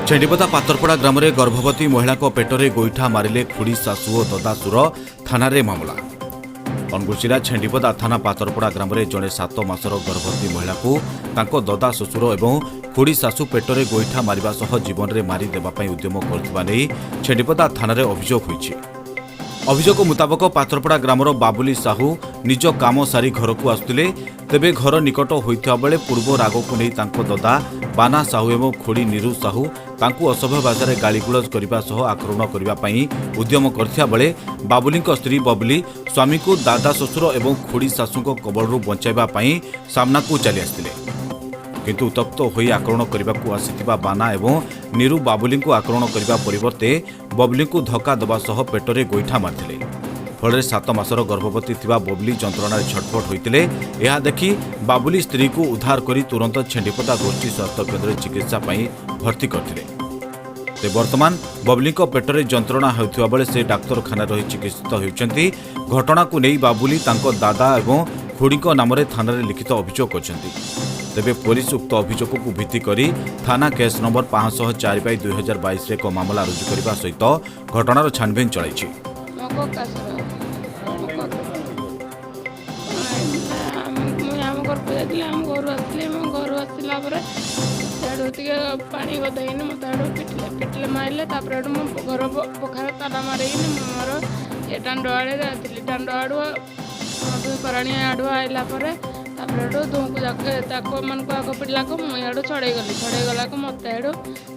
चेंडीपदा पातरपड़ा ग्राम में गर्भवती महिला पेटरे गोईठा मारिले खुड़ी शाशु और ददासुर थाना मामला। अनुगुल जिला छेंडीपदा थाना पातरपड़ा ग्राम में जड़े 7 मासर गर्भवती महिला को ददा शशुर और खुड़ी शाशु पेटरे गोईठा मारिबा सह जीवन में मारी देवाई उद्यम करथिबा थाना अभियोग होईछि। अभियोग मुताबक पातरपड़ा ग्रामर बाबुली साहू निज काम सारी घर को आसुले, तेबे घर निकट होइथिबा बेले पूर्व राग को नहीं तांको ददा बाना साहू एवं खुड़ी निरु साहू तांको असभ्य भाषा गालीगुलज करने सह आक्रमण करने उद्यम करथिबा बेले बाबुली स्त्री बबली स्वामी को दादा शशुर एवं खुड़ी शाशु कबलरू बचाइबा पई सामना को चली आसिथिले, किंतु उत्तप्त होई आक्रमण करने को आसिथिबा बाना एवं निरु बाबुली को आक्रमण करने परिवर्ते बबली को धक्का दबा सह पेटरे गोईठा मारथिले। फल 7 मासर गर्भवती थिबा बबली जंत्रणा छटपट होइतिले। यह देखि बाबुली स्त्री को उद्धार करी तुरंत छेंडीपदा गोष्ठी स्वास्थ्य केन्द्र चिकित्सा पई भर्ती करथिले। ते वर्तमान बबली पेटरे जंत्रणा हेउथिबा बेले से डाक्तरखाना रही चिकित्सित होउचंती। घटना को नहीं बाबुली तांको दादा एवं खुड़ी नाम थाना लिखित अभियोग करछंती। तेबे पुलिस उक्त अभियोग को भित्ति करी थाना केस नंबर 504/2022 एक मामला रुजु करने सहित घटनार छानबीन चलाइछि। पानी गदाइन मत पिटले मारे घर पोखर ताला मारे मोर ये दांड आड़े दांड आड़ू कराणी आड़ू आइला दूको मन को आग पिटला को मुझे छड़े गला को मत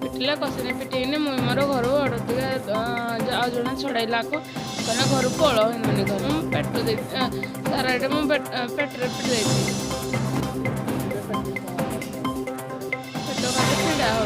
पिटले कसिने पिटेने मुई मोर घर आड़ जड़े छड़ेला को कहना घर पल घर पेट सारा पेट्रे पिट पेट का पीड़ा हो